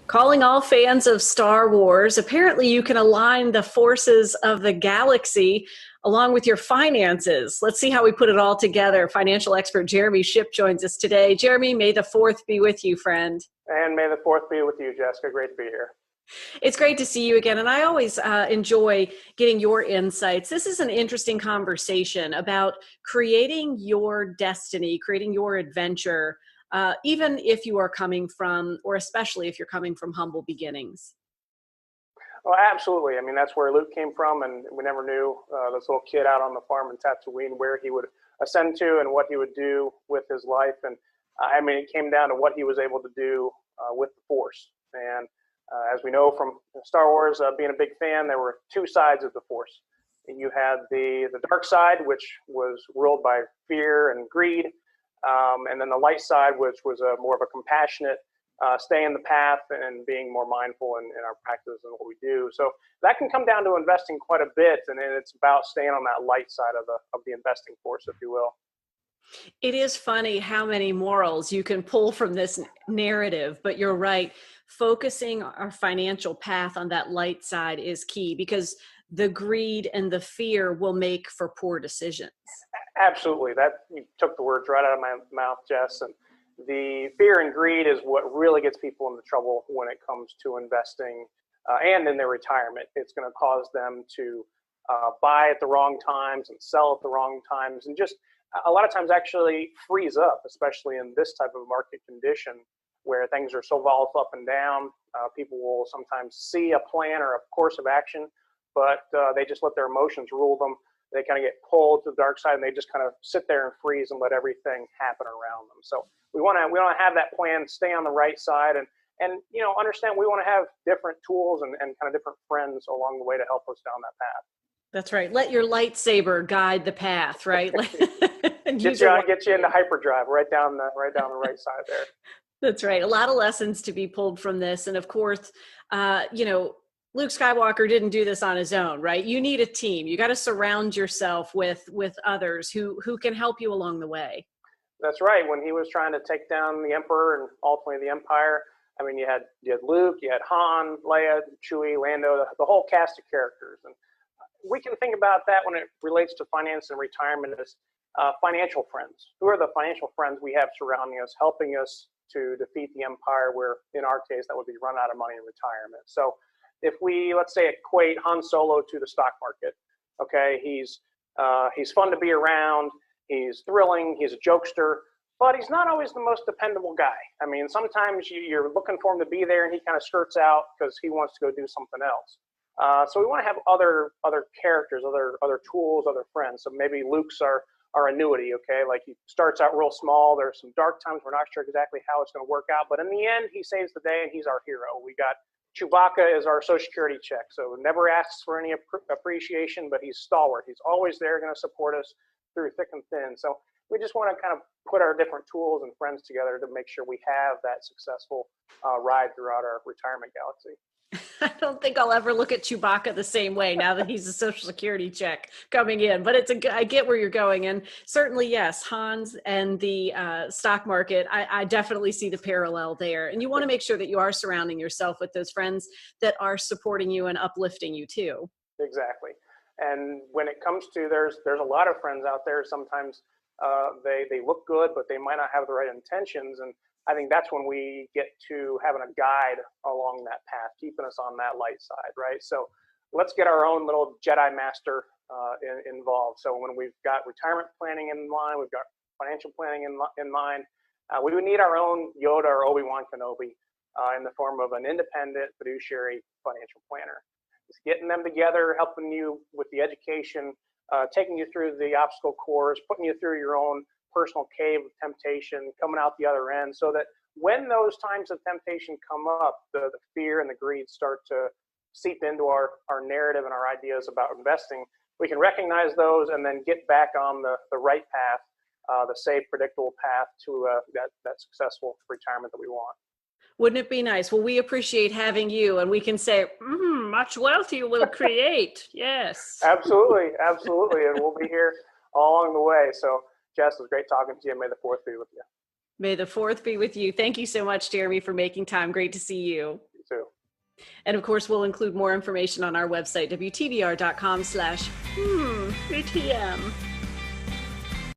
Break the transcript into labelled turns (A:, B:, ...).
A: Calling all fans of Star Wars. Apparently, you can align the forces of the galaxy along with your finances. Let's see how we put it all together. Financial expert Jeremy Shipp joins us today. Jeremy, may the fourth be with you, friend.
B: And may the fourth be with you, Jessica. Great to be here.
A: It's great to see you again. And I always enjoy getting your insights. This is an interesting conversation about creating your destiny, creating your adventure, even if you are coming from, or especially if you're coming from humble beginnings.
B: Oh, absolutely. I mean, that's where Luke came from, and we never knew this little kid out on the farm in Tatooine where he would ascend to and what he would do with his life. And I mean, it came down to what he was able to do with the Force. And as we know from Star Wars, being a big fan, there were two sides of the Force. You had the dark side, which was ruled by fear and greed, and then the light side, which was more of a compassionate, stay in the path and being more mindful in our practice and what we do. So that can come down to investing quite a bit, and it's about staying on that light side of the investing force, if you will.
A: It is funny how many morals you can pull from this narrative, but you're right. Focusing our financial path on that light side is key because the greed and the fear will make for poor decisions.
B: Absolutely. That you took the words right out of my mouth, Jess. And the fear and greed is what really gets people into trouble when it comes to investing and in their retirement. It's going to cause them to buy at the wrong times and sell at the wrong times, and just a lot of times actually freeze up, especially in this type of market condition where things are so volatile up and down. People will sometimes see a plan or a course of action, but they just let their emotions rule them. They kind of get pulled to the dark side, and they just kind of sit there and freeze and let everything happen around them. So we want to have that plan, stay on the right side, and understand we want to have different tools and kind of different friends along the way to help us down that path.
A: That's right. Let your lightsaber guide the path, right?
B: Get you into hyperdrive right down the right side there.
A: That's right. A lot of lessons to be pulled from this, and of course, Luke Skywalker didn't do this on his own, right? You need a team. You got to surround yourself with others who can help you along the way.
B: That's right. When he was trying to take down the Emperor and ultimately the Empire, I mean, you had Luke, you had Han, Leia, Chewie, Lando, the whole cast of characters. And we can think about that when it relates to finance and retirement as financial friends. Who are the financial friends we have surrounding us, helping us to defeat the Empire, where in our case, that would be run out of money in retirement. So if we, let's say, equate Han Solo to the stock market, okay, he's fun to be around, he's thrilling, he's a jokester, but he's not always the most dependable guy. I mean, sometimes you're looking for him to be there and he kind of skirts out because he wants to go do something else. So we want to have other characters, other tools, other friends. So maybe Luke's our annuity, okay? Like he starts out real small. There's some dark times. We're not sure exactly how it's going to work out, but in the end, he saves the day and he's our hero. We got Chewbacca is our Social Security check, so never asks for any appreciation, but he's stalwart. He's always there, going to support us through thick and thin. So we just want to kind of put our different tools and friends together to make sure we have that successful ride throughout our retirement galaxy.
A: I don't think I'll ever look at Chewbacca the same way now that he's a Social Security check coming in, but I get where you're going. And certainly, yes, Hans and the stock market, I definitely see the parallel there. And you want to make sure that you are surrounding yourself with those friends that are supporting you and uplifting you too.
B: Exactly. And when it comes to, there's a lot of friends out there. Sometimes they look good, but they might not have the right intentions. And I think that's when we get to having a guide along that path, keeping us on that light side, right? So let's get our own little Jedi master involved. So when we've got retirement planning in mind, we've got financial planning in mind, we would need our own Yoda or Obi-Wan Kenobi in the form of an independent fiduciary financial planner. Just getting them together, helping you with the education, taking you through the obstacle course, putting you through your own personal cave of temptation, coming out the other end, so that when those times of temptation come up, the fear and the greed start to seep into our narrative and our ideas about investing, we can recognize those and then get back on the right path, the safe, predictable path to that successful retirement that we want.
A: Wouldn't it be nice? Well, we appreciate having you, and we can say, much wealth you will create. Yes.
B: Absolutely. And we'll be here all along the way. So Jess, it was great talking to you. May the fourth be with you.
A: May the fourth be with you. Thank you so much, Jeremy, for making time. Great to see you. And of course, we'll include more information on our website, WTBR.com/ATM.